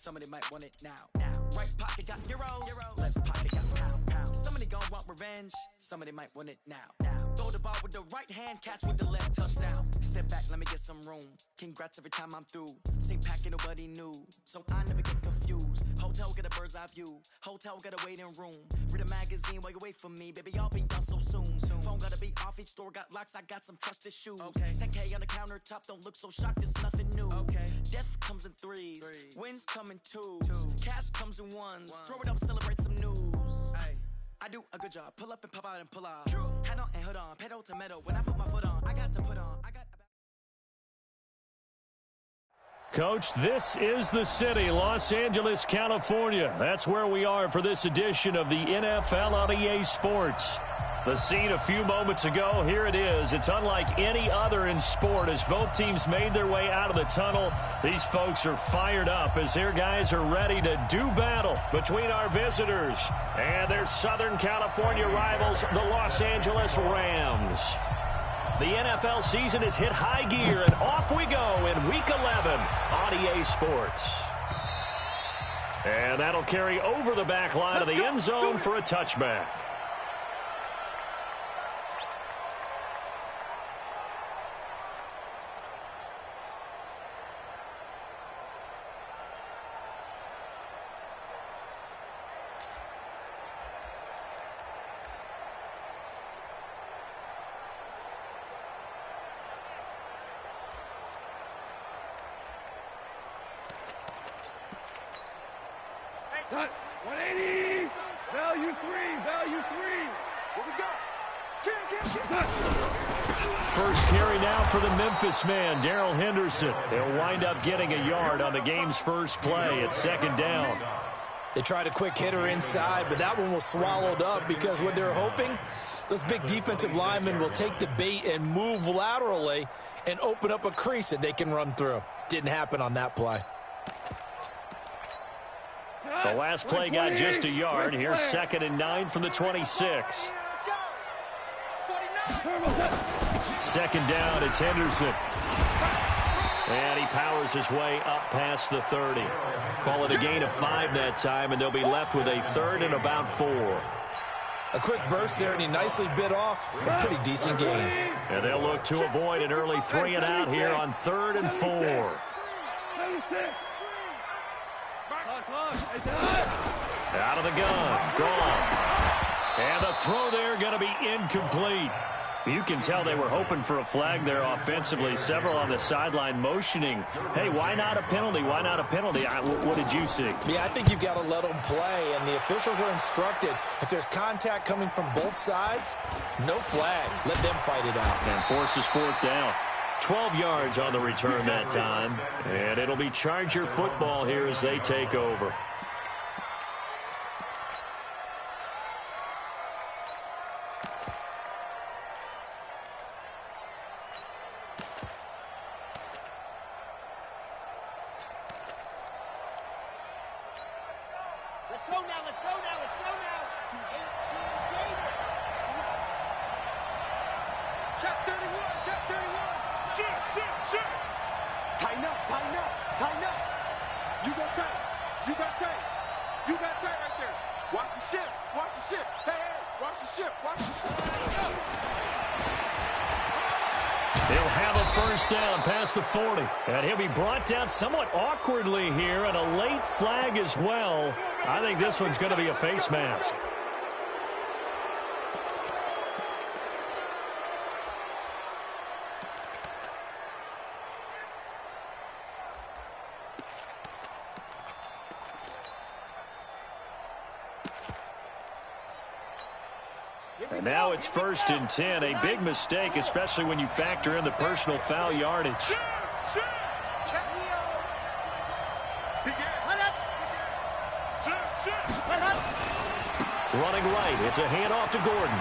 Somebody might want it now. Right pocket got euros. Left pocket got pound. Somebody gon' want revenge. Somebody might want it now. Throw the ball with the right hand, catch with the left, touchdown. Step back, let me get some room. Congrats every time I'm through. Stay packing, nobody knew, so I never get confused. Hotel get a bird's eye view. Hotel got a waiting room. Read a magazine while you wait for me, baby. I'll be done so soon. Phone gotta be off. Each store got locks. I got some trusted shoes. 10K on the countertop. Don't look so shocked. It's nothing new. Death comes in threes. Wins come in twos. Cash comes in ones. Throw it up, celebrate some news. I do a good job. Pull up and pop out and pull out. Head on and hood on. Pedal to metal. When I put my foot on, I got to put on. Coach, this is the city, Los Angeles, California. That's where we are for this edition of the NFL on EA Sports. The scene a few moments ago, here it is. It's unlike any other in sport as both teams made their way out of the tunnel. These folks are fired up as their guys are ready to do battle between our visitors and their Southern California rivals, the Los Angeles Rams. The NFL season has hit high gear, and off we go in Week 11 on EA Sports. And that'll carry over the back line of the end zone for a touchback. Cut. 180. Value three. Here we go. First carry now for the Memphis man, Darrell Henderson. They'll wind up getting a yard on the game's first play at second down. They tried a quick hitter inside, but that one was swallowed up because what they're hoping, those big defensive linemen will take the bait and move laterally and open up a crease that they can run through. Didn't happen on that play. The last play got just a yard. Here's 2nd and 9 from the 26. Second down, it's Henderson. And he powers his way up past the 30. Call it a gain of 5 that time, and they'll be left with a 3rd and about 4. A quick burst there, and he nicely bit off a pretty decent gain. And they'll look to avoid an early 3 and out here on 3rd and 4. Out of the gun. Gone. And the throw there going to be incomplete. You can tell they were hoping for a flag there offensively. Several on the sideline motioning, hey, why not a penalty? Why not a penalty? What did you see? Yeah, I think you've got to let them play, and the officials are instructed if there's contact coming from both sides, no flag. Let them fight it out. And forces 4th down. 12 yards on the return that time. And it'll be Charger football here as they take over. Let's go now. To 18 Gator. Check 31. Shit. Tighten up. You got tight right there. Watch the ship. Hey, watch the ship. He'll have a first down past the 40. And he'll be brought down somewhat awkwardly here, and a late flag as well. I think this one's going to be a face mask. And now it's 1st and 10. A big mistake, especially when you factor in the personal foul yardage. Running right. It's a handoff to Gordon.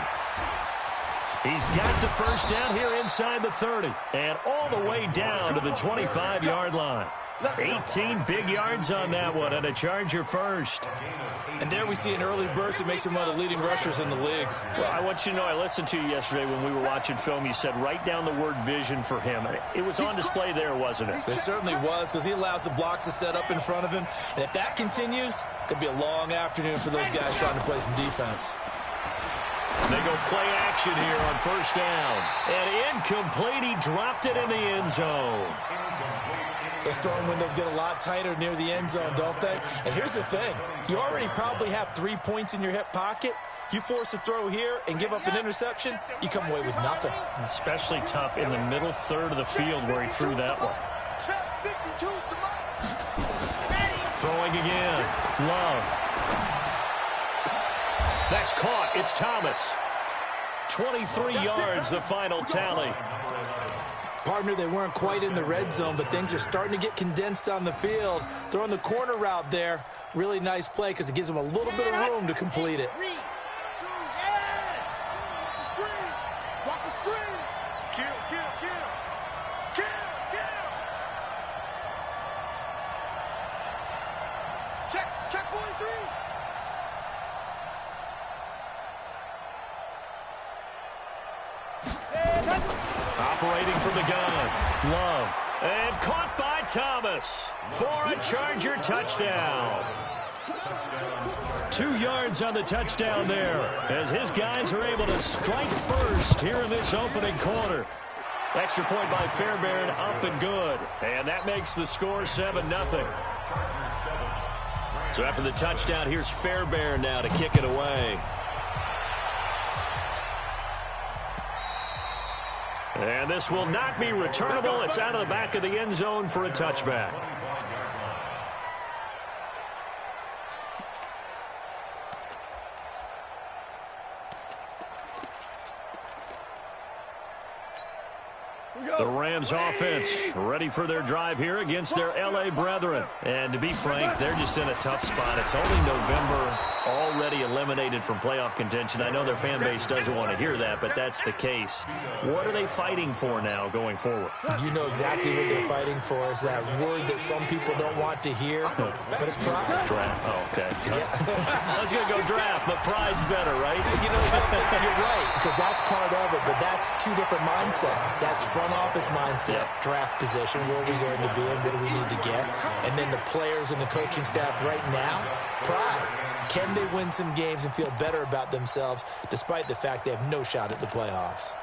He's got the first down here inside the 30. And all the way down to the 25-yard line. 18 big yards on that one, and a Charger first. And there we see an early burst that makes him one of the leading rushers in the league. Well, I want you to know, I listened to you yesterday when we were watching film. You said write down the word vision for him. It was on display there, wasn't it? It certainly was, because he allows the blocks to set up in front of him. And if that continues, it could be a long afternoon for those guys trying to play some defense. They go play action here on first down. And incomplete. He dropped it in the end zone. Those throwing windows get a lot tighter near the end zone, don't they? And here's the thing. You already probably have 3 points in your hip pocket. You force a throw here and give up an interception, you come away with nothing. Especially tough in the middle third of the field where he threw that one. Throwing again. Love. That's caught. It's Thomas. 23 yards, the final tally. Partner, they weren't quite in the red zone, but things are starting to get condensed on the field. Throwing the corner route there, really nice play because it gives them a little bit of room to complete it. Watch the screen. Kill. Check 43. Operating from the gun. Love. And caught by Thomas for a Charger touchdown. 2 yards on the touchdown there as his guys are able to strike first here in this opening quarter. Extra point by Fairbairn, up and good. And that makes the score 7-0. So after the touchdown, here's Fairbairn now to kick it away. And this will not be returnable. It's out of the back of the end zone for a touchback. The Rams offense ready for their drive here against their L.A. brethren. And to be frank, they're just in a tough spot. It's only November, already eliminated from playoff contention. I know their fan base doesn't want to hear that, but that's the case. What are they fighting for now going forward? You know exactly what they're fighting for. Is that word that some people don't want to hear, but it's pride. Draft. Oh, okay. Yeah. I was going to go draft, but pride's better, right? You know something? You're right, because that's part of it, but that's two different mindsets. That's front office mindset, draft position, where are we going to be and what do we need to get? And then the players and the coaching staff right now, pride. Can they win some games and feel better about themselves despite the fact they have no shot at the playoffs?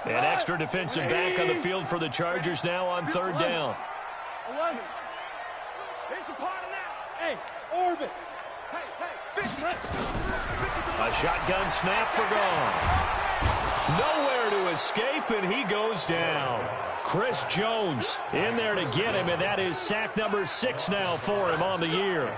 An extra defensive back on the field for the Chargers now on third down. 11. It's a part of now. Hey, orbit. A shotgun snap for gone. Nowhere to escape, and he goes down. Chris Jones in there to get him, and that is sack number 6 now for him on the year.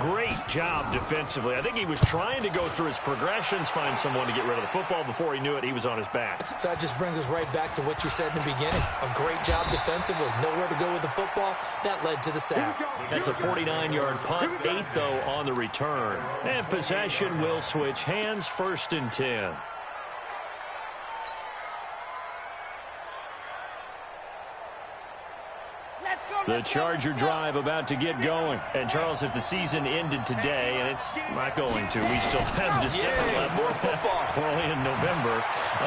Great job defensively. I think he was trying to go through his progressions, find someone to get rid of the football. Before he knew it, he was on his back. So that just brings us right back to what you said in the beginning. A great job defensively. Nowhere to go with the football. That led to the sack. That's a 49-yard punt, 8, though, on the return. And possession will switch hands, 1st and 10. The Charger drive about to get going. And, Charles, if the season ended today, and it's not going to, we still have December left. More football. We're only in November.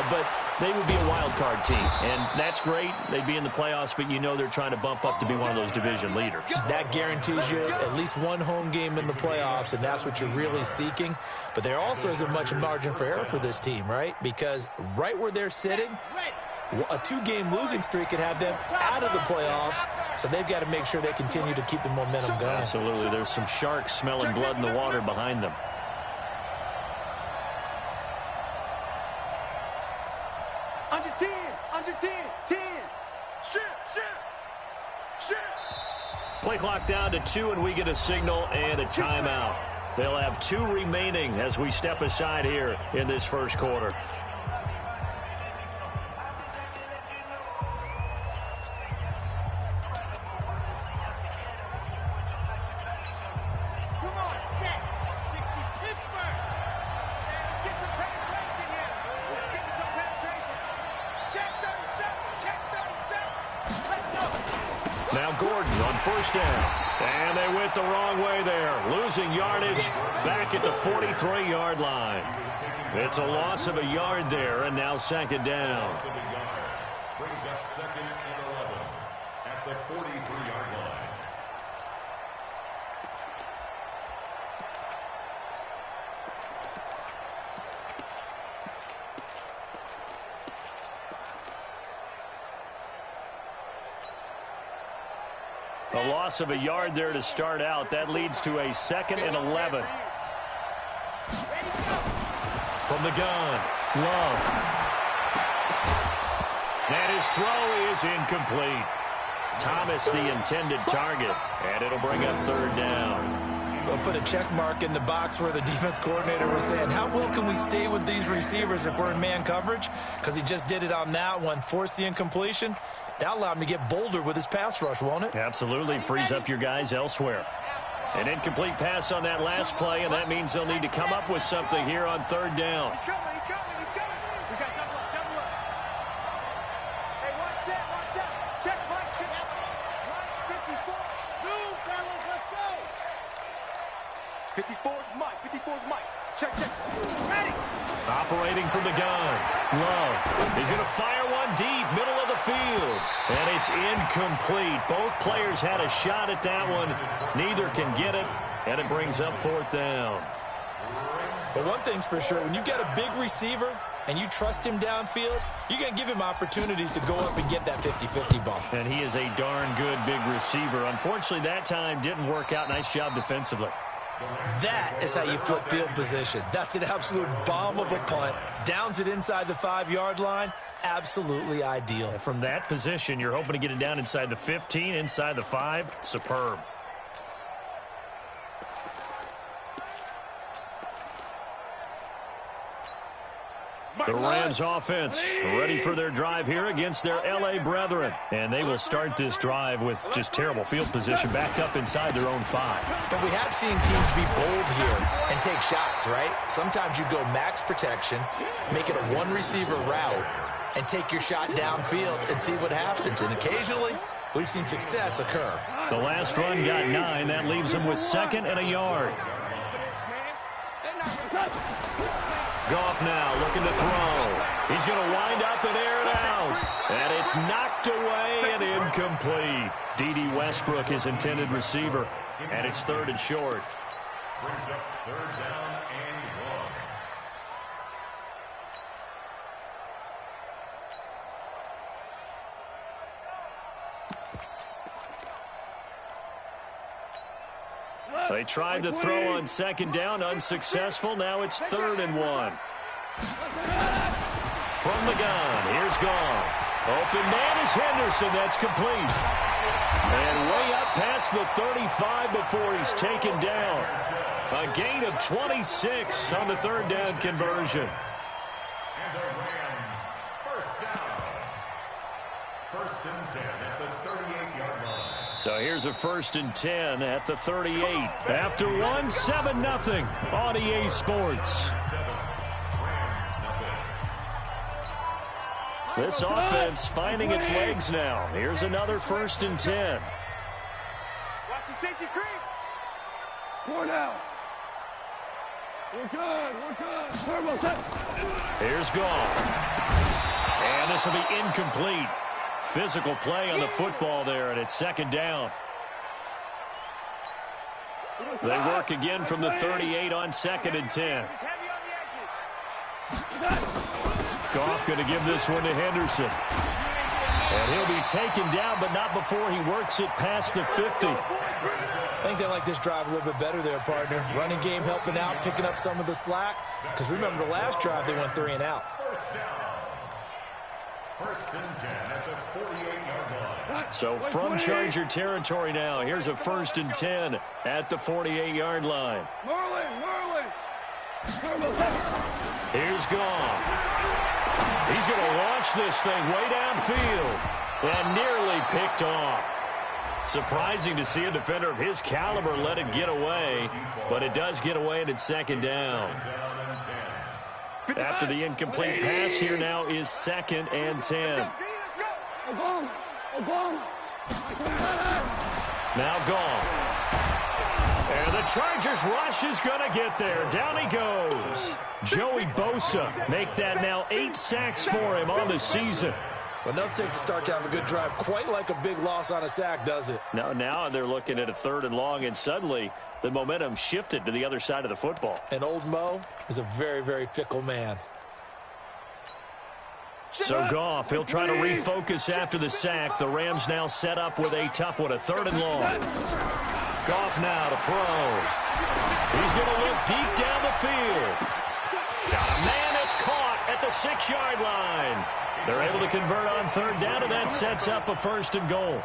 But they would be a wild card team. And that's great. They'd be in the playoffs, but you know they're trying to bump up to be one of those division leaders. That guarantees you at least one home game in the playoffs, and that's what you're really seeking. But there also isn't much margin for error for this team, right? Because right where they're sitting, a 2-game losing streak could have them out of the playoffs, so they've got to make sure they continue to keep the momentum going. Absolutely. There's some sharks smelling blood in the water behind them. Under 10, 10. Shit. Play clock down to 2, and we get a signal and a timeout. They'll have 2 remaining as we step aside here in this first quarter. Now Gordon on first down. And they went the wrong way there. Losing yardage back at the 43-yard line. It's a loss of a yard there, and now second down. Brings up second and 11 at the 43-yard line. A loss of a yard there to start out. That leads to a second and 11. From the gun, Love. And his throw is incomplete. Thomas the intended target, and it'll bring up third down. We'll put a check mark in the box where the defense coordinator was saying, how well can we stay with these receivers if we're in man coverage? Because he just did it on that one, forced the incompletion. That allowed him to get bolder with his pass rush, won't it? Absolutely. Frees up your guys elsewhere. An incomplete pass on that last play, and that means they'll need to come up with something here on third down. He's coming. We got double up. Hey, one set. Check right. Right, 54. Zoom, fellas, let's go. 54's Mike. Check. Ready. Operating from the gun. Love. He's going to fire one deep, middle of the field. And it's incomplete. Both players had a shot at that one. Neither can get it, and it brings up fourth down. But one thing's for sure, when you get a big receiver and you trust him downfield, you're going to give him opportunities to go up and get that 50-50 ball. And he is a darn good big receiver. Unfortunately, that time didn't work out. Nice job defensively. That is how you flip field position. That's an absolute bomb of a punt. Downs it inside the 5-yard line. Absolutely ideal. From that position, you're hoping to get it down inside the 15, inside the 5. Superb. The Rams offense ready for their drive here against their L.A. brethren. And they will start this drive with just terrible field position backed up inside their own 5. But we have seen teams be bold here and take shots, right? Sometimes you go max protection, make it a one-receiver route, and take your shot downfield and see what happens. And occasionally, we've seen success occur. The last run got 9. That leaves them with second and a yard. Goff now looking to throw. He's going to wind up and air it out. And it's knocked away and incomplete. D.D. Westbrook, his intended receiver. And it's third and short. Brings up third down and 1. They tried to throw on second down, unsuccessful. Now it's third and 1. From the gun, here's Goff. Open man is Henderson. That's complete. And way up past the 35 before he's taken down. A gain of 26 on the third down conversion. And the Rams first down. First and 10 at the 38-yard line. So here's a first and 10 at the 38. After one, 7-0 on EA Sports. This offense finding its legs now. Here's another first and 10. Watch the safety creep. 4 now. We're good. Turbo set. Here's Goff. And this will be incomplete. Physical play on the football there, and it's second down. They work again from the 38 on second and 10. He's heavy on the edges. Goff going to give this one to Henderson. And he'll be taken down, but not before he works it past the 50. I think they like this drive a little bit better there, partner. Running game helping out, picking up some of the slack. Because remember the last drive, they went 3 and out. First and 10 at the 48-yard line. So from Charger territory now, here's a first and 10 at the 48-yard line. Merlin. Turbo set. Here's Goff. He's going to launch this thing way downfield and nearly picked off. Surprising to see a defender of his caliber let it get away, but it does get away and it's second down. After the incomplete pass, here now is second and 10. Obama. Now gone. And the Chargers rush is going to get there. Down he goes. Joey Bosa make that now 8 sacks for him on the season. Well, enough takes to start to have a good drive. Quite like a big loss on a sack, does it? Now they're looking at a 3rd and long, and suddenly the momentum shifted to the other side of the football. And old Mo is a very, very fickle man. So Goff, he'll try to refocus after the sack. The Rams now set up with a tough one, a 3rd and long. Goff now to throw. He's going to look deep down the field. Got a man that's caught at the 6-yard line. They're able to convert on 3rd down, and that sets up a 1st and goal.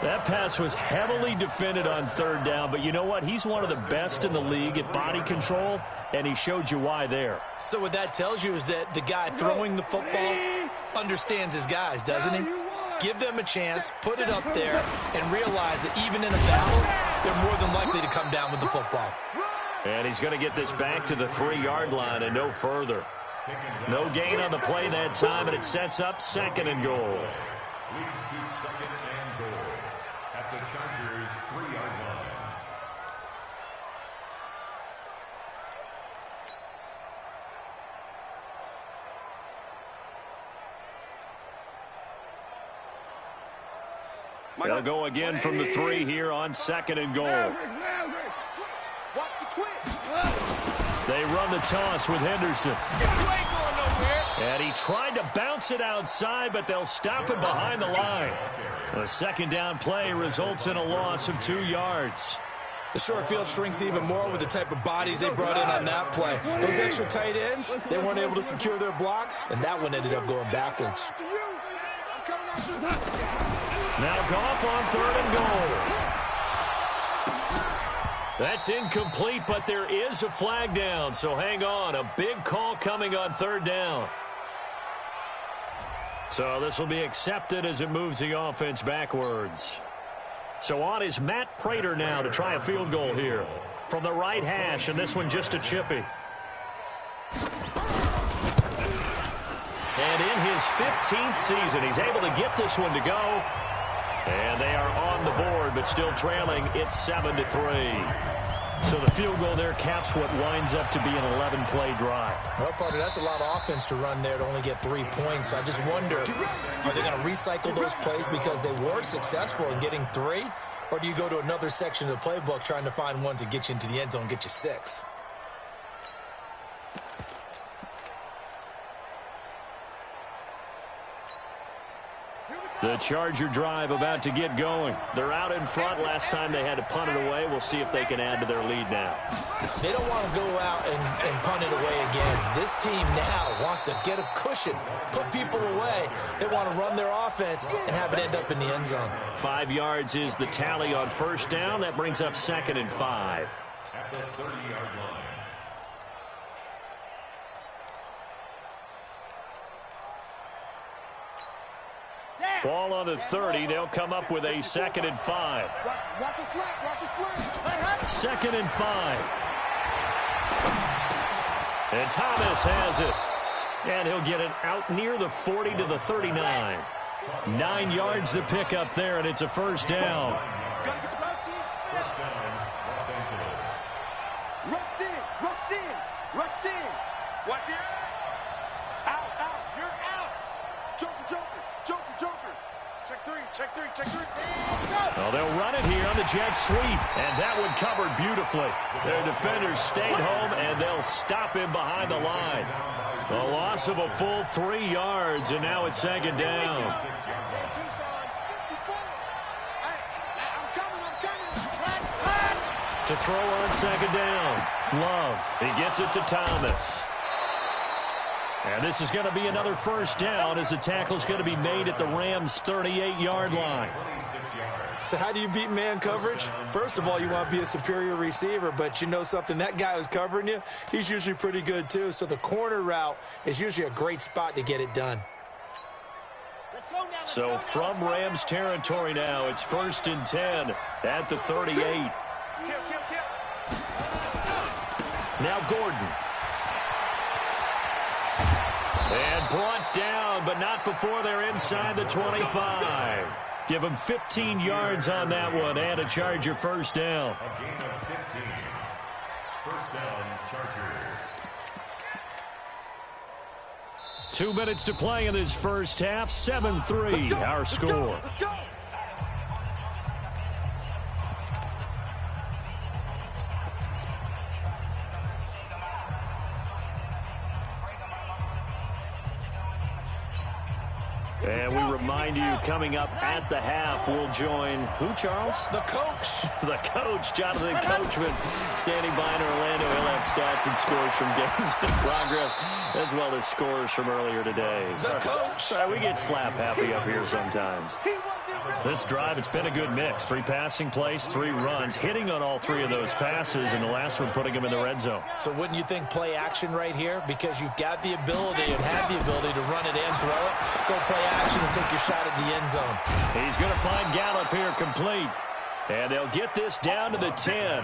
That pass was heavily defended on 3rd down, but you know what? He's one of the best in the league at body control, and he showed you why there. So what that tells you is that the guy throwing the football understands his guys, doesn't he? Give them a chance, put it up there, and realize that even in a battle, they're more than likely to come down with the football. And he's going to get this back to the 3-yard line and no further. No gain on the play that time, and it sets up 2nd and goal. Leads to 2nd and goal at the Chargers' 3-yard line. They'll go again from the 3 here on 2nd and goal. Watch the twist. They run the toss with Henderson. And he tried to bounce it outside, but they'll stop him behind the line. The 2nd down play results in a loss of 2 yards. The short field shrinks even more with the type of bodies they brought in on that play. Those extra tight ends, they weren't able to secure their blocks, and that one ended up going backwards. Now Goff on 3rd and goal. That's incomplete, but there is a flag down, so hang on. A big call coming on 3rd down. So this will be accepted as it moves the offense backwards. So on is Matt Prater now to try a field goal here from the right hash, and this one just a chippy. And in his 15th season, he's able to get this one to go. And they are on the board, but still trailing. It's 7-3. So the field goal there caps what winds up to be an 11-play drive. Well, partner, that's a lot of offense to run there to only get 3 points. So I just wonder, are they going to recycle those plays because they were successful in getting 3? Or do you go to another section of the playbook trying to find ones that get you into the end zone and get you 6? The Charger drive about to get going. They're out in front. Last time they had to punt it away. We'll see if they can add to their lead now. They don't want to go out and punt it away again. This team now wants to get a cushion, put people away. They want to run their offense and have it end up in the end zone. 5 yards is the tally on 1st down. That brings up 2nd and 5. At the 30-yard line. Ball on the 30. They'll come up with a 2nd and 5. Watch a slant. Watch a slant. 2nd and 5. And Thomas has it. And he'll get it out near the 40 to the 39. 9 yards to pick up there, and it's a 1st down. First down, Los Angeles. Rush in. Rush in. Rush in. Watch it. Out. Out. You're out. Joker. Joker. Joker. Joker. Check 3. Check 3. Check 3. And go. Well, they'll run it here on the jet sweep, and that one covered beautifully. Their defenders stayed home, and they'll stop him behind the line. A loss of a full 3 yards, and now it's 2nd down. To throw on 2nd down. Love. He gets it to Thomas. And this is going to be another 1st down as the tackle is going to be made at the Rams' 38-yard line. So how do you beat man coverage? First of all, you want to be a superior receiver, but you know something, that guy who's covering you, he's usually pretty good too. So the corner route is usually a great spot to get it done. So from Rams territory now, it's 1st and 10 at the 38. Now Gordon. And brought down, but not before they're inside the 25. Give him 15 yards on that one and a Charger first down. A gain of 15. First down, Chargers. 2 minutes to play in this first half. 7-3 our score. Let's go. And we remind you, coming up at the half, we'll join who, Charles? The coach. The coach, Jonathan Coachman, standing by in Orlando. He'll have stats and scores from games in progress, as well as scores from earlier today. The coach. Sorry, we get slap happy up here sometimes. This drive, it's been a good mix. 3 passing plays, 3 runs, hitting on all 3 of those passes, and the last one putting him in the red zone. So wouldn't you think play action right here? Because you've got the ability and have the ability to run it and throw it. Go play action and take your shot at the end zone. He's going to find Gallup here complete. And they'll get this down to the 10.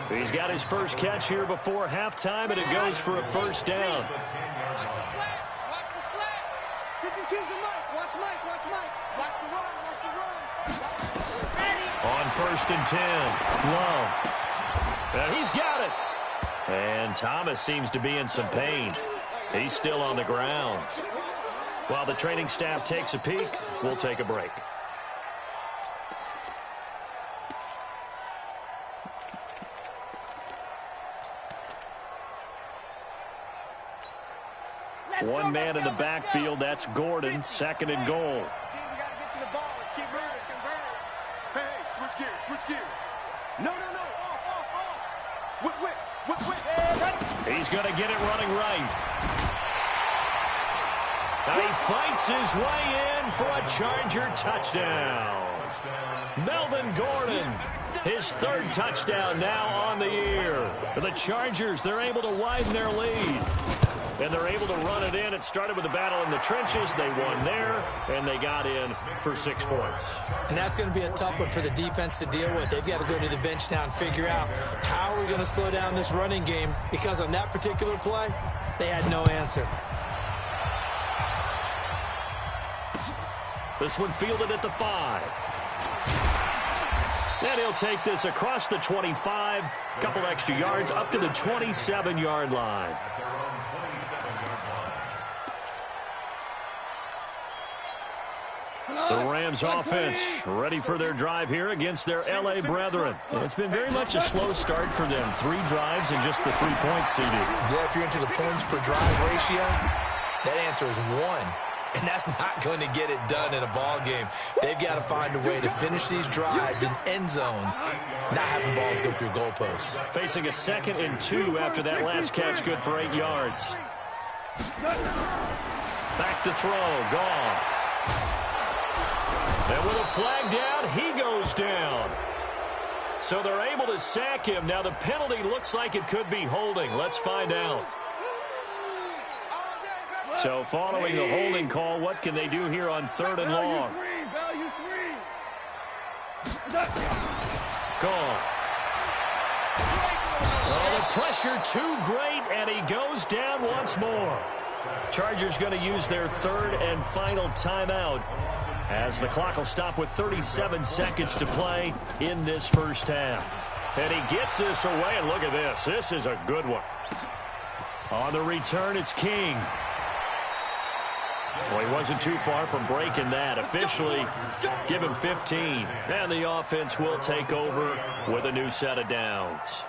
He's got his first catch here before halftime, and it goes for a first down. Watch the slap. You can choose a Mike. Watch Mike. Watch Mike. Watch the run. Watch the run. On 1st and 10, Love. And he's got it. And Thomas seems to be in some pain. He's still on the ground. While the training staff takes a peek, we'll take a break. One man in the backfield, that's Gordon, 2nd and goal. We got to get to the ball. Let's keep moving. Convert it. Hey, switch gears. Switch gears. No. Off. Whip. He's going to get it running right. And he fights his way in for a Charger touchdown. Melvin Gordon, his 3rd touchdown now on the year. The Chargers, they're able to widen their lead. And they're able to run it in. It started with a battle in the trenches. They won there, and they got in for 6 points. And that's going to be a tough one for the defense to deal with. They've got to go to the bench now and figure out how are we going to slow down this running game, because on that particular play, they had no answer. This one fielded at the 5. And he'll take this across the 25, couple extra yards, up to the 27-yard line. The Rams offense ready for their drive here against their L.A. brethren. It's been very much a slow start for them. 3 drives and just the 3 points CD. Yeah, if you're into the points per drive ratio, that answer is 1. And that's not going to get it done in a ball game. They've got to find a way to finish these drives in end zones, not having balls go through goalposts. Facing a 2nd and 2 after that last catch, good for 8 yards. Back to throw, Goff. And with a flag down, he goes down. So they're able to sack him. Now the penalty looks like it could be holding. Let's find out. So following the holding call, what can they do here on 3rd and long? Value 3. Gone. Oh, the pressure too great, and he goes down once more. Chargers going to use their 3rd and final timeout, as the clock will stop with 37 seconds to play in this first half. And he gets this away, and look at this. This is a good one. On the return, it's King. Well, he wasn't too far from breaking that. Officially, give him 15. And the offense will take over with a new set of downs.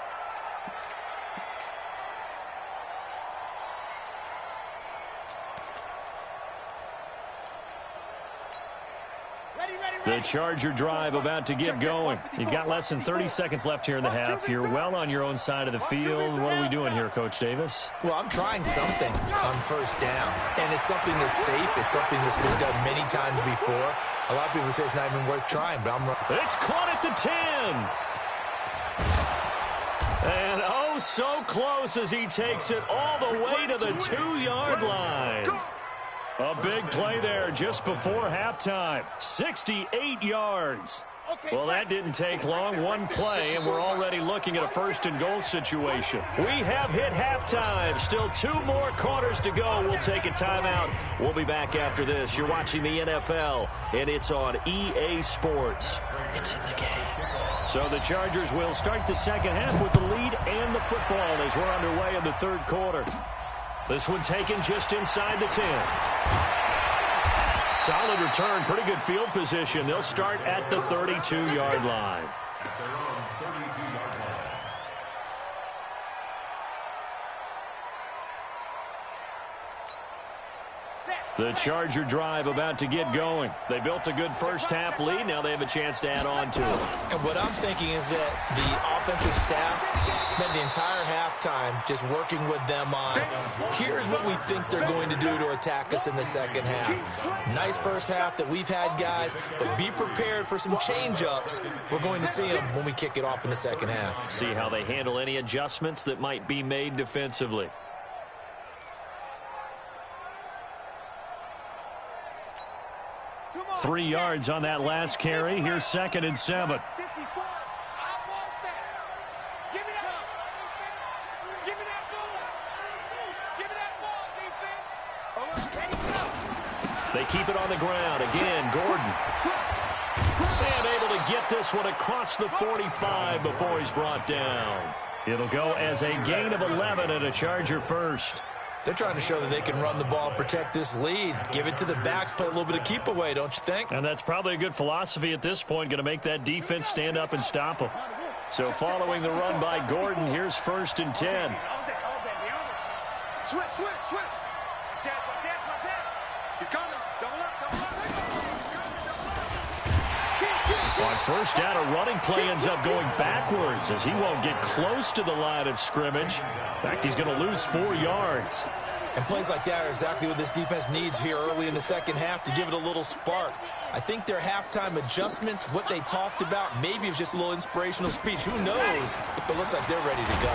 The Charger drive about to get going. You've got less than 30 seconds left here in the half. You're well on your own side of the field. What are we doing here, Coach Davis? Well, I'm trying something on 1st down, and it's something that's safe. It's something that's been done many times before. A lot of people say it's not even worth trying, but I'm... It's caught at the 10. And oh, so close as he takes it all the way to the 2-yard line. A big play there just before halftime. 68 yards. Well, that didn't take long. One play, and we're already looking at a first-and-goal situation. We have hit halftime. Still 2 more quarters to go. We'll take a timeout. We'll be back after this. You're watching the NFL, and it's on EA Sports. It's in the game. So the Chargers will start the second half with the lead and the football as we're underway in the third quarter. This one taken just inside the 10. Solid return, pretty good field position. They'll start at the 32-yard line. The Charger drive about to get going. They built a good first-half lead. Now they have a chance to add on to it. And what I'm thinking is that the offensive staff spent the entire halftime just working with them on, here's what we think they're going to do to attack us in the second half. Nice first half that we've had, guys, but be prepared for some change-ups. We're going to see them when we kick it off in the second half. See how they handle any adjustments that might be made defensively. Come 3 yards on that last carry. Here's 2nd and 7. 54. I want that. Give me that. Give me that ball. Give me that ball, defense. They keep it on the ground. Again, Gordon. And able to get this one across the 45 before he's brought down. It'll go as a gain of 11 and a Charger first. They're trying to show that they can run the ball, protect this lead, give it to the backs, play a little bit of keep away, don't you think? And that's probably a good philosophy at this point, going to make that defense stand up and stop them. So following the run by Gordon, here's 1st and 10. Switch. He's coming. Double up. On first down, a running play ends up going backwards as he won't get close to the line of scrimmage. In fact, he's going to lose 4 yards. And plays like that are exactly what this defense needs here early in the second half to give it a little spark. I think their halftime adjustment, what they talked about, maybe it was just a little inspirational speech. Who knows? But looks like they're ready to go.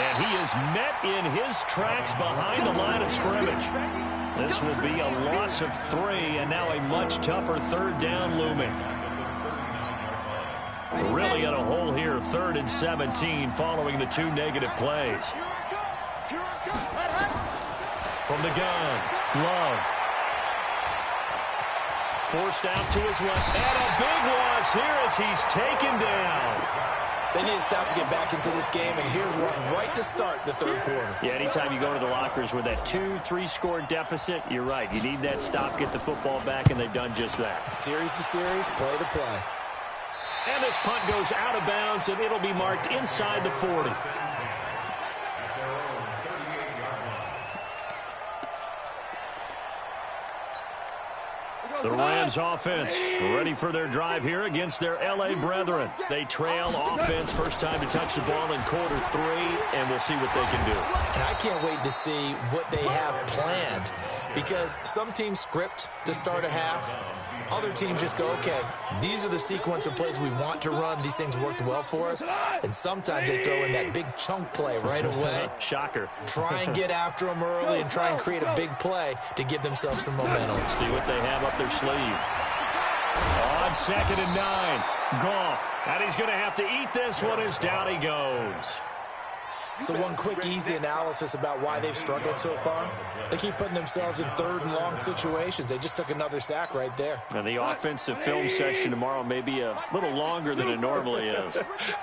And he is met in his tracks behind the line of scrimmage. This will be a loss of 3, and now a much tougher 3rd down looming. We're really in a hole here, 3rd and 17, following the 2 negative plays. From the gun, Love. Forced out to his left, and a big loss here as he's taken down. They need to stop to get back into this game, and here's one right to start the 3rd quarter. Yeah, anytime you go to the lockers with that 2-3 score deficit, you're right. You need that stop, get the football back, and they've done just that. Series to series, play to play. And this punt goes out of bounds, and it'll be marked inside the 40. The Rams offense ready for their drive here against their L.A. brethren. They trail offense, first time to touch the ball in quarter 3, and we'll see what they can do. And I can't wait to see what they have planned, because some teams script to start a half. Other teams just go, okay, these are the sequence of plays we want to run. These things worked well for us. And sometimes they throw in that big chunk play right away. Shocker. Try and get after them early and try and create a big play to give themselves some momentum. See what they have up their sleeve. On 2nd and 9, Goff. And he's going to have to eat this one as down he goes. So one quick, easy analysis about why they've struggled so far. They keep putting themselves in 3rd and long situations. They just took another sack right there. And the offensive film session tomorrow may be a little longer than it normally is.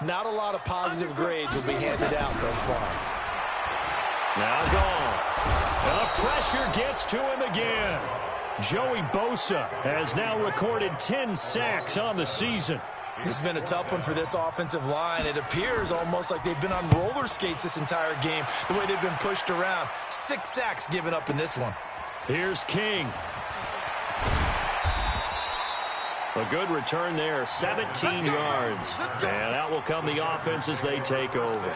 Not a lot of positive grades will be handed out thus far. Now Goff. And the pressure gets to him again. Joey Bosa has now recorded 10 sacks on the season. This has been a tough one for this offensive line. It appears almost like they've been on roller skates this entire game, the way they've been pushed around. 6 sacks given up in this one. Here's King. A good return there, 17 yards. And out will come the offense as they take over.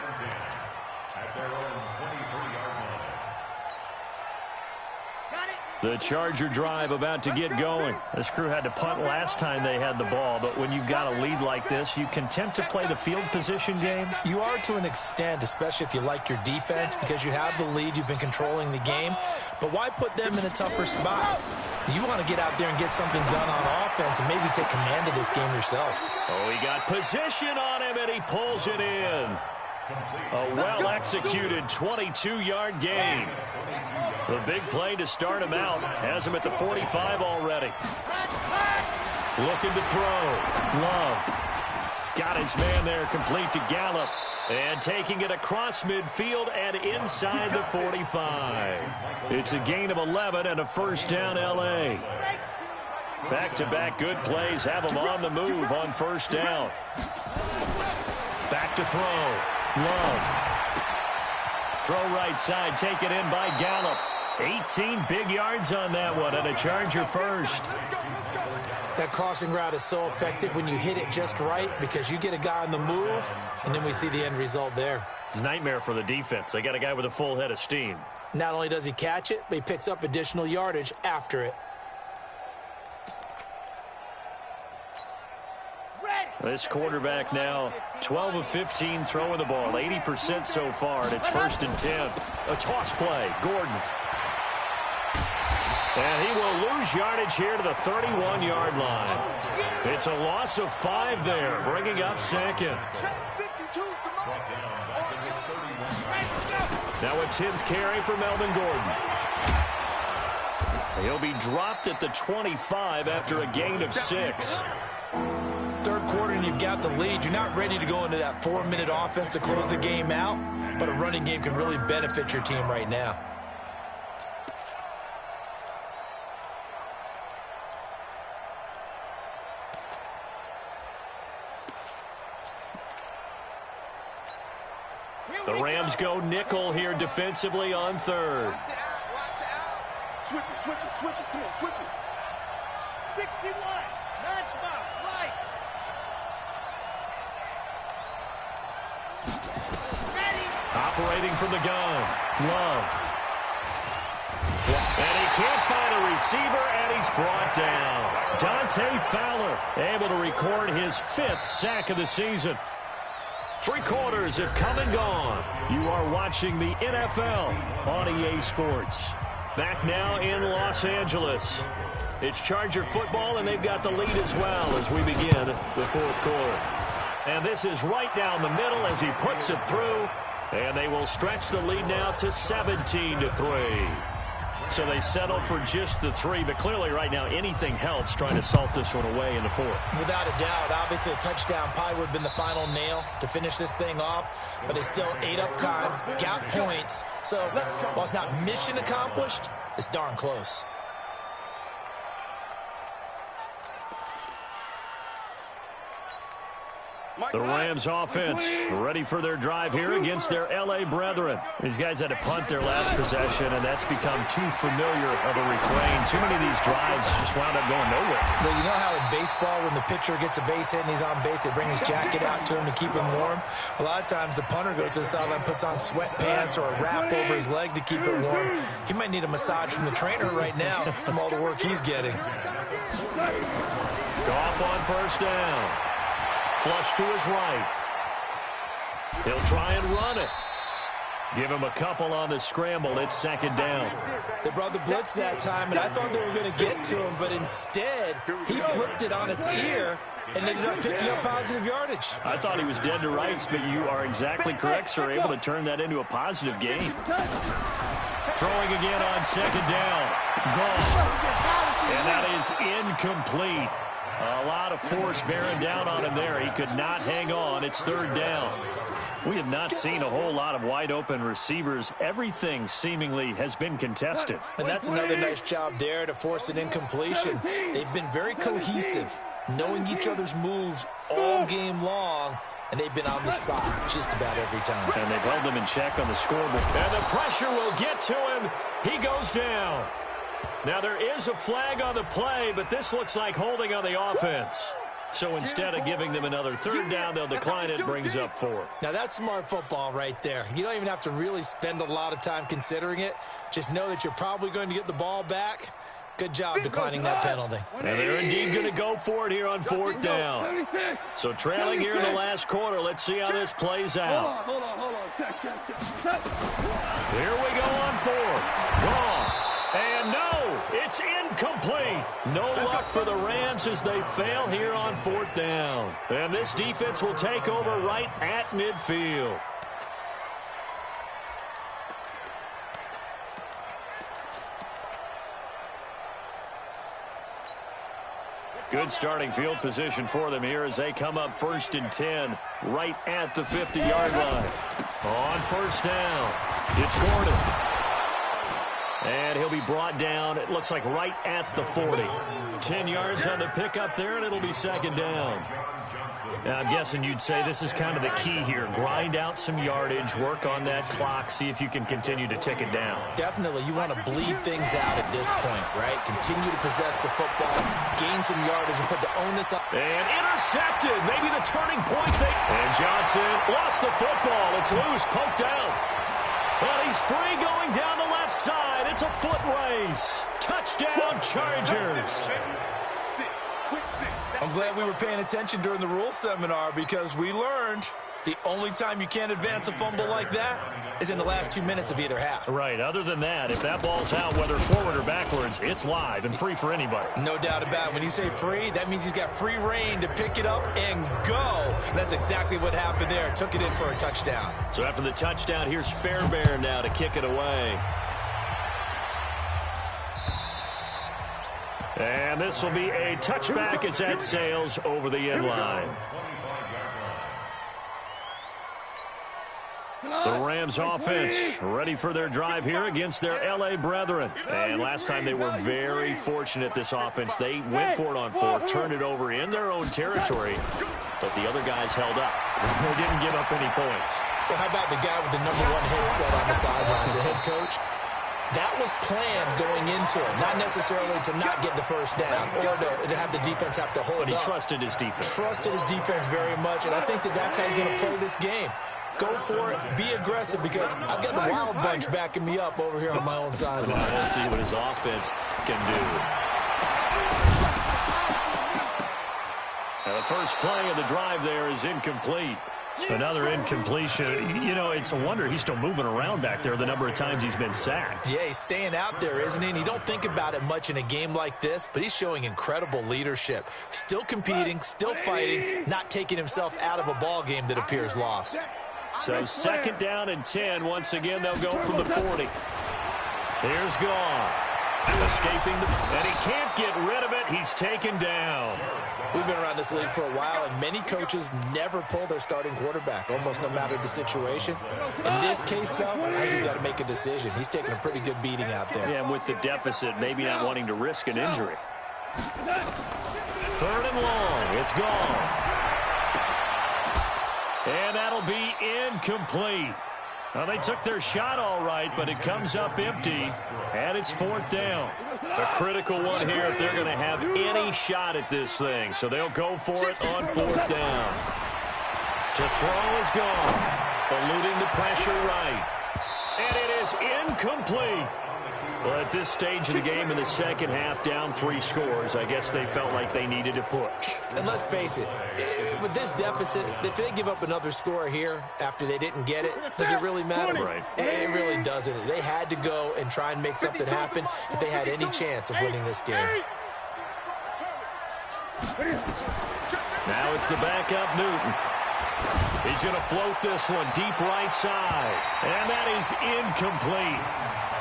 The Charger drive about to get going. This crew had to punt last time they had the ball, but when you've got a lead like this, you content to play the field position game? You are to an extent, especially if you like your defense, because you have the lead, you've been controlling the game. But why put them in a tougher spot? You want to get out there and get something done on offense and maybe take command of this game yourself. Oh, he got position on him, and he pulls it in. A well-executed 22-yard gain. The big play to start him out has him at the 45 already. Looking to throw. Love. Got his man there, complete to Gallup. And taking it across midfield and inside the 45. It's a gain of 11 and a first down, L.A. Back-to-back good plays have them on the move on first down. Back to throw. Love. Throw right side, taken in by Gallup. 18 big yards on that one, and a Charger first. That crossing route is so effective when you hit it just right because you get a guy on the move, and then we see the end result there. It's a nightmare for the defense. They got a guy with a full head of steam. Not only does he catch it, but he picks up additional yardage after it. This quarterback now 12 of 15 throwing the ball, 80% so far, and it's 1st and 10. A toss play, Gordon. And he will lose yardage here to the 31-yard line. It's a loss of 5 there, bringing up second. Now a 10th carry for Melvin Gordon. He'll be dropped at the 25 after a gain of 6. Third quarter and you've got the lead. You're not ready to go into that 4-minute offense to close the game out, but a running game can really benefit your team right now. The Rams go nickel here defensively on third. Switch it. Come on, switch it. 61, matchbox, light. Operating from the gun. Love. And he can't find a receiver, and he's brought down. Dante Fowler able to record his 5th sack of the season. 3 quarters have come and gone. You are watching the NFL on EA Sports. Back now in Los Angeles. It's Charger football, and they've got the lead as well as we begin the 4th quarter. And this is right down the middle as he puts it through. And they will stretch the lead now to 17-3. So they settle for just the 3, but clearly right now anything helps trying to salt this one away in the 4th. Without a doubt, obviously a touchdown probably would have been the final nail to finish this thing off, but they still ate up time, got points. So while it's not mission accomplished, it's darn close. The Rams offense ready for their drive here against their L.A. brethren. These guys had to punt their last possession, and that's become too familiar of a refrain. Too many of these drives just wound up going nowhere. Well, you know how in baseball when the pitcher gets a base hit and he's on base, they bring his jacket out to him to keep him warm? A lot of times the punter goes to the sideline, puts on sweatpants or a wrap over his leg to keep it warm. He might need a massage from the trainer right now from all the work he's getting. Goff on first down. Flush to his right. He'll try and run it. Give him a couple on the scramble. It's 2nd down. They brought the blitz that time, and I thought they were going to get to him, but instead, he flipped it on its ear and ended up picking up positive yardage. I thought he was dead to rights, but you are exactly correct, sir. Able to turn that into a positive gain. Throwing again on 2nd down. Gone. And that is incomplete. A lot of force bearing down on him there. He could not hang on. It's 3rd down. We have not seen a whole lot of wide-open receivers. Everything seemingly has been contested. And that's another nice job there to force an incompletion. They've been very cohesive, knowing each other's moves all game long, and they've been on the spot just about every time. And they've held them in check on the scoreboard. And the pressure will get to him. He goes down. Now, there is a flag on the play, but this looks like holding on the offense. So instead of giving them another third down, they'll decline it, brings up 4. Now, that's smart football right there. You don't even have to really spend a lot of time considering it. Just know that you're probably going to get the ball back. Good job declining that penalty. And they're indeed going to go for it here on 4th down. So trailing here in the last quarter. Let's see how this plays out. Hold on. Here we go on 4th. Gone. And no, it's incomplete. No luck for the Rams as they fail here on 4th down. And this defense will take over right at midfield. Good starting field position for them here as they come up 1st and 10 right at the 50-yard line. On 1st down, it's Gordon. And he'll be brought down, it looks like right at the 40. 10 yards on the pickup there, and it'll be 2nd down. Now, I'm guessing you'd say this is kind of the key here. Grind out some yardage, work on that clock, see if you can continue to tick it down. Definitely, you want to bleed things out at this point, right? Continue to possess the football, gain some yardage, and put the onus on. And intercepted, maybe the turning point. And Johnson lost the football. It's loose, poked out. But he's free going down the left side. It's a foot race. Touchdown, Chargers. I'm glad we were paying attention during the rules seminar because we learned the only time you can't advance a fumble like that is in the last 2 minutes of either half. Right. Other than that, if that ball's out, whether forward or backwards, it's live and free for anybody. No doubt about it. When you say free, that means he's got free reign to pick it up and go. And that's exactly what happened there. Took it in for a touchdown. So after the touchdown, here's Fairbairn now to kick it away. And this will be a touchback as that sails over the end line. The Rams offense ready for their drive here against their L.A. brethren. And last time they were very fortunate, this offense. They went for it on 4, turned it over in their own territory, but the other guys held up. They didn't give up any points. So how about the guy with the #1 headset on the sidelines, the head coach? That was planned going into it, not necessarily to not get the first down or to have the defense have to hold up. But he trusted his defense. Trusted his defense very much, and I think that's how he's going to play this game. Go for it, be aggressive, because I've got the wild bunch backing me up over here on my own sideline. We'll see what his offense can do. Now the first play of the drive there is incomplete. Another incompletion. You know, it's a wonder he's still moving around back there the number of times he's been sacked. Yeah, he's staying out there, isn't he? And you don't think about it much in a game like this, but he's showing incredible leadership. Still competing, still fighting, not taking himself out of a ball game that appears lost. So 2nd down and 10. Once again, they'll go from the 40. Here's Gone. Escaping and he can't get rid of it. He's taken down. We've been around this league for a while, and many coaches never pull their starting quarterback, almost no matter the situation. In this case, though, I think he's got to make a decision. He's taking a pretty good beating out there. Yeah, and with the deficit, maybe not wanting to risk an injury. 3rd and long. It's Gone. And that'll be incomplete. Well, they took their shot all right, but it comes up empty, and it's 4th down. A critical one here if they're going to have any shot at this thing. So they'll go for it on 4th down. To throw is Gone, eluding the pressure right. And it is incomplete. Well, at this stage of the game in the second half, down 3 scores, I guess they felt like they needed to push. And let's face it, with this deficit, if they give up another score here after they didn't get it, does it really matter? Right. It really doesn't. They had to go and try and make something happen if they had any chance of winning this game. Now it's the backup, Newton. He's going to float this one deep right side. And that is incomplete.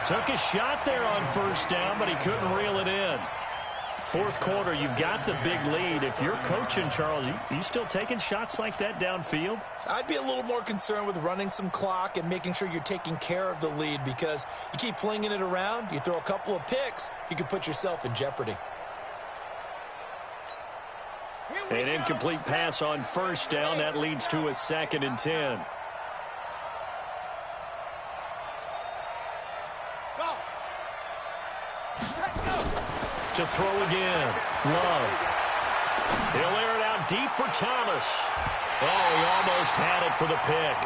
Took a shot there on 1st down, but he couldn't reel it in. 4th quarter, you've got the big lead. If you're coaching, Charles, you still taking shots like that downfield? I'd be a little more concerned with running some clock and making sure you're taking care of the lead, because you keep flinging it around, you throw a couple of picks, you can put yourself in jeopardy. An incomplete pass on 1st down. That leads to a 2nd and 10. To throw again. Love. He'll air it out out deep for Thomas. Oh, he almost had it for the pick.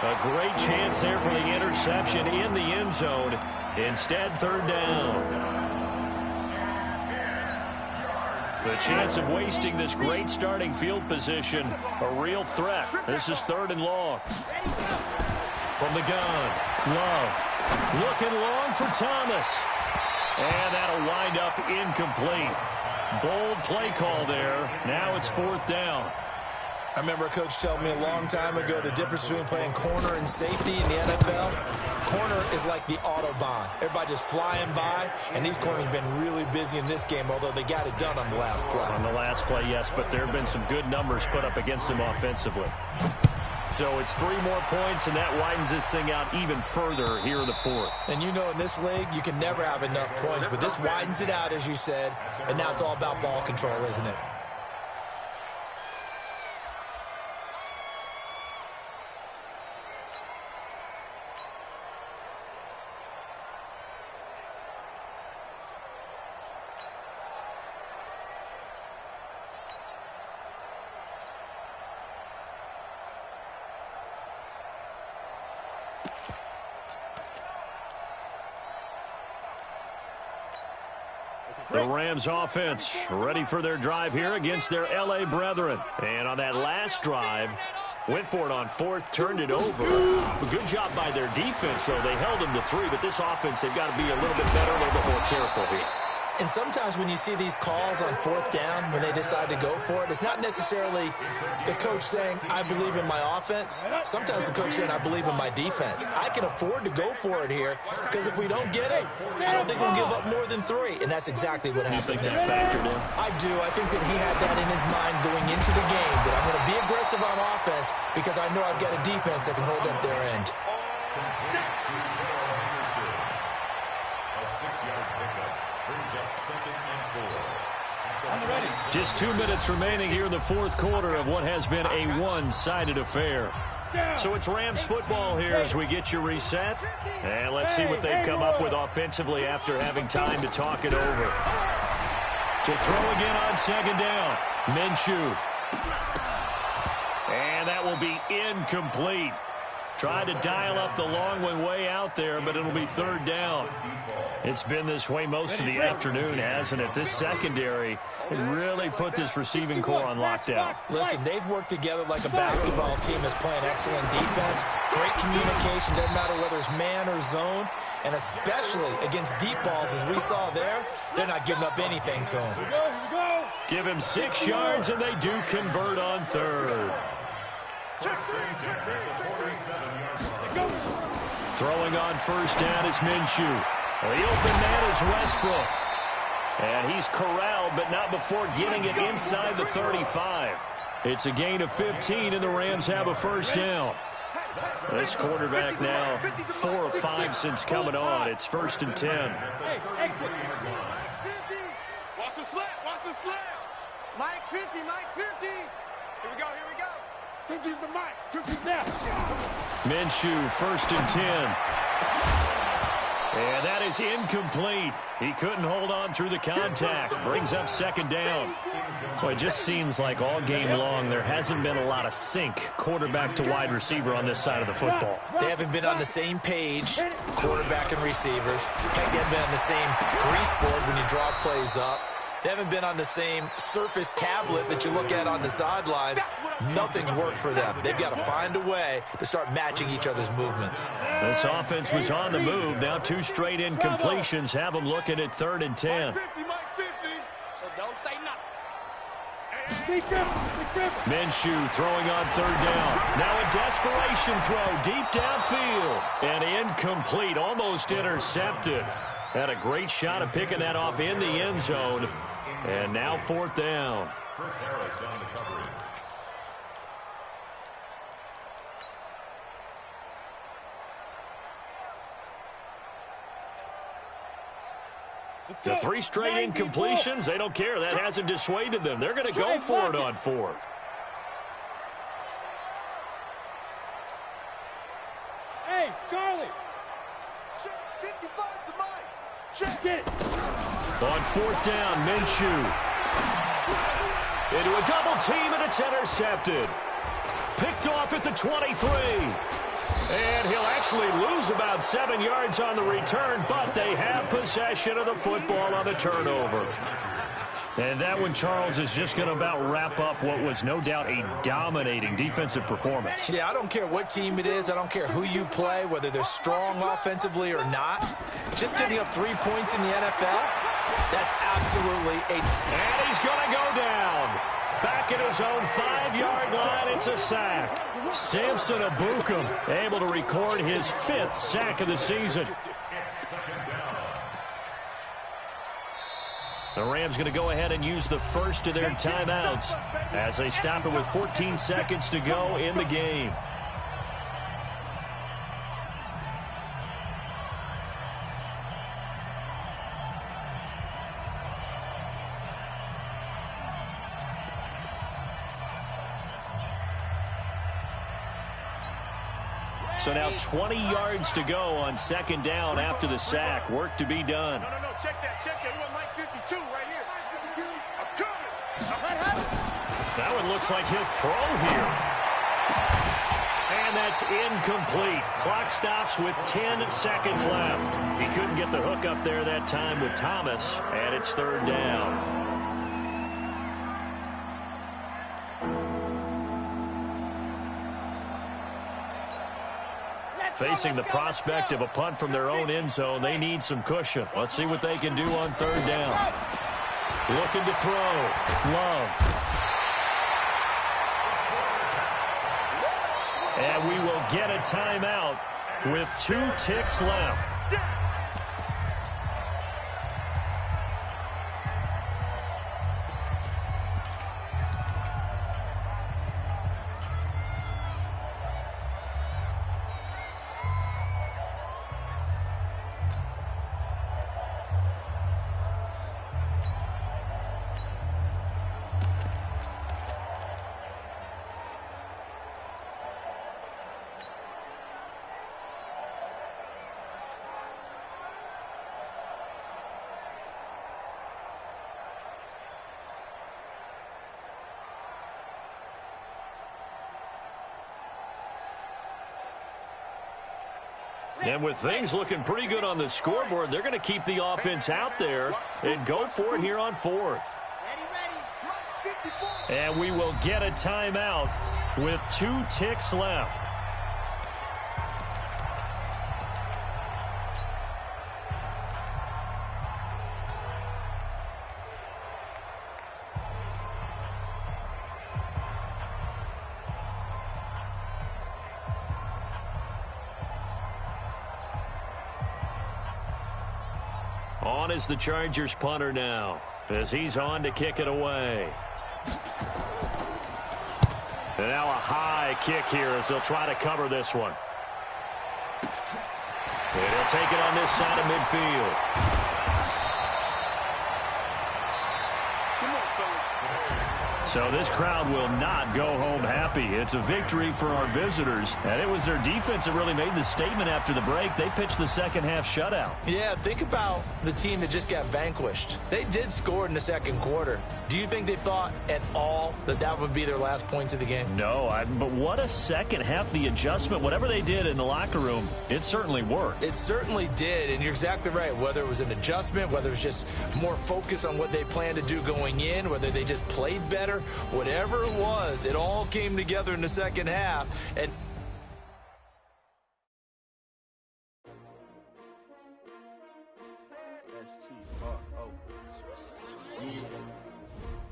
A great chance there for the interception in the end zone. Instead, third down. The chance of wasting this great starting field position, a real threat. This is third and long. From the gun, Love. Looking long for Thomas. And that'll wind up incomplete. Bold play call there. Now it's fourth down. I remember a coach telling me a long time ago the difference between playing corner and safety in the NFL. Corner is like the Autobahn. Everybody just flying by, and these corners have been really busy in this game, although they got it done on the last play. On the last play, yes, but there have been some good numbers put up against them offensively. So it's 3 more points, and that widens this thing out even further here in the fourth. And you know in this league, you can never have enough points, but this widens it out, as you said, and now it's all about ball control, isn't it? The Rams offense ready for their drive here against their L.A. brethren. And on that last drive, went for it on fourth, turned it over. A good job by their defense, though. They held them to 3, but this offense, they've got to be a little bit better, a little bit more careful here. And sometimes when you see these calls on fourth down, when they decide to go for it, it's not necessarily the coach saying, I believe in my offense. Sometimes the coach saying, I believe in my defense. I can afford to go for it here because if we don't get it, I don't think we'll give up more than 3. And that's exactly what happened there. You think that factored in? I do. I think that he had that in his mind going into the game, that I'm going to be aggressive on offense because I know I've got a defense that can hold up their end. Just 2 minutes remaining here in the fourth quarter of what has been a one-sided affair. So it's Rams football here as we get you reset. And let's see what they've come up with offensively after having time to talk it over. To throw again on second down, Minshew. And that will be incomplete. Tried to dial up the long one way out there, but it'll be third down. It's been this way most of the afternoon, hasn't it? This secondary really put this receiving core on lockdown. Listen, they've worked together like a basketball team that's playing excellent defense. Great communication, doesn't matter whether it's man or zone. And especially against deep balls, as we saw there, they're not giving up anything to him. Give him 6 yards, and they do convert on third. Throwing on first down is Minshew. The open man is Westbrook. And he's corralled, but not before getting it inside the 35. It's a gain of 15, and the Rams have a first down. This quarterback now 4 of 5 since coming on. It's first and 10. Hey, exit. Watch the slant. Watch the slant. Mike 50, Mike 50. Here we go. 50's the mic. 50's there. Minshew, first and 10. And that is incomplete. He couldn't hold on through the contact. Brings up second down. Boy, it just seems like all game long there hasn't been a lot of sync quarterback to wide receiver on this side of the football. They haven't been on the same page, quarterback and receivers. Heck, they haven't been on the same grease board when you draw plays up. They haven't been on the same Surface tablet that you look at on the sidelines. Nothing's worked for them. They've got to find a way to start matching each other's movements. This offense was on the move. Now 2 straight incompletions have them looking at third and 10. Mike 50. So don't say nothing. Minshew throwing on third down. Now a desperation throw deep downfield. And incomplete, almost intercepted. Had a great shot of picking that off in the end zone. And now fourth down. Chris Harris on the coverage. The 3 straight incompletions, they don't care. That hasn't dissuaded them. They're going to go for it on fourth. Hey, Charlie. 55's the mic. Check it. On fourth down, Minshew. Into a double team, and it's intercepted. Picked off at the 23. And he'll actually lose about 7 yards on the return, but they have possession of the football on the turnover. And that one, Charles, is just going to about wrap up what was no doubt a dominating defensive performance. Yeah, I don't care what team it is. I don't care who you play, whether they're strong offensively or not. Just giving up 3 points in the NFL, that's absolutely a... And he's going to go down. Back at his own 5-yard line, it's a sack. Samson Abukum able to record his 5th sack of the season. The Rams going to go ahead and use the first of their timeouts as they stop it with 14 seconds to go in the game. So now 20 yards to go on second down after the sack. Work to be done. No, check that. We want Mike 52 right here. I'm coming. That one looks like he'll throw here. And that's incomplete. Clock stops with 10 seconds left. He couldn't get the hook up there that time with Thomas, and it's third down. Facing the prospect of a punt from their own end zone, they need some cushion. Let's see what they can do on third down. Looking to throw. Love. And we will get a timeout with 2 ticks left. And with things looking pretty good on the scoreboard, they're going to keep the offense out there and go for it here on 4th. And we will get a timeout with 2 ticks left. On is the Chargers punter now, as he's on to kick it away. And now a high kick here as they'll try to cover this one. And he'll take it on this side of midfield. So this crowd will not go home happy. It's a victory for our visitors, and it was their defense that really made the statement after the break. They pitched the second-half shutout. Yeah, think about the team that just got vanquished. They did score in the second quarter. Do you think they thought at all that that would be their last points of the game? No, but what a second half. The adjustment, whatever they did in the locker room, it certainly worked. It certainly did, and you're exactly right. Whether it was an adjustment, whether it was just more focus on what they planned to do going in, whether they just played better, whatever it was, it all came together in the second half. And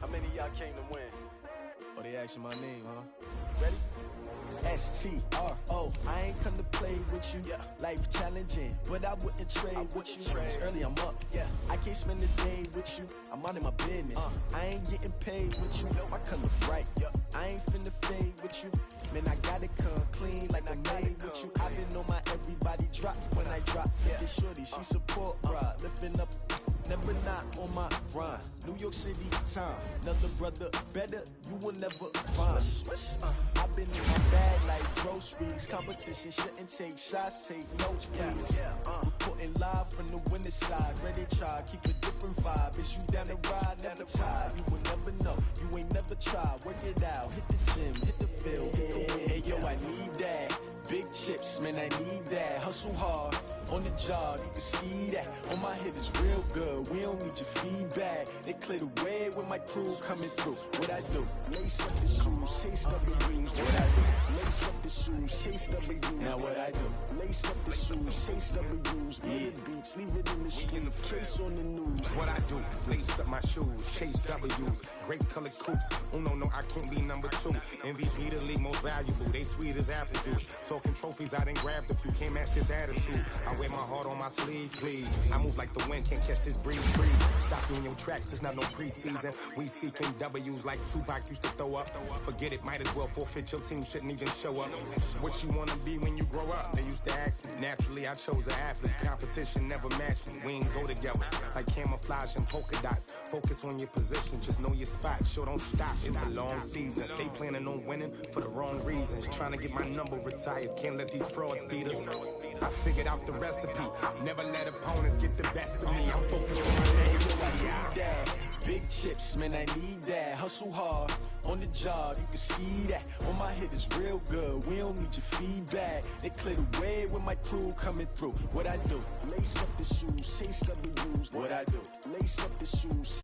How many of y'all came to win? Oh, they asking my name, huh? Ready? S-T-R-O. I ain't come to play with you. Yeah. Life challenging, but I wouldn't trade with you. It's early, I'm up. Yeah. I can't spend the day with you. I'm minding my business. I ain't getting paid with you. My color bright. Yeah. I ain't finna fade with you. Man, I gotta come clean like I made with you. I've been on my everybody drop when I drop. Yeah. This shorty, she support, bruh. Lifting up. Never not on my grind. New York City time. Another brother better, you will never find. I've been in my bag like groceries. weeks. Competition shouldn't take shots, take notes, please. Reporting live from the winning side. Ready to try, keep a different vibe. Is you down the ride, never tired. You will never know, you ain't never tried. Work it out, hit the gym, hit the field, hit the win. Hey yo, I need that. Big chips, man, I need that. Hustle hard, on the job, you can see that. On my hit is real good, we don't need your feedback. They clear the way with my crew coming through. What I do? Lace up the shoes, chase W's. What I do? Lace up the shoes, chase W's. Now what I do? Lace up the shoes, chase W's. Big beats, leave it in the street, case on the news. What I do? Lace up my shoes, chase W's. Great colored coops. Oh no, I can't be number 2. MVP the league most valuable. They sweet as apple juice. Talking trophies, I done grabbed a few. Can't match this attitude. I wear my heart on my sleeve, please. I move like the wind, can't catch this breeze. Stop doing your tracks, there's not no preseason. We seeking W's like Tupac used to throw up. Forget it, might as well forfeit. Your team shouldn't even show up. What you wanna be when you grow up? They used to ask me. Naturally, I chose an athlete. Competition never matched me. We ain't go together like camouflage and polka dots. Focus on your position, just know your spot. Sure, don't stop. It's a long season. They planning on winning for the wrong reasons. Trying to get my number retired. Can't let these frauds beat us. I figured out the recipe. Never let opponents get the best of me. I'm focused on my name. Big chips, man, I need that. Hustle hard, on the job, you can see that. On my hit is real good, we don't need your feedback. They clear the way with my crew coming through. What I do? Lace up the shoes, chase W's. What I do? Lace up the shoes.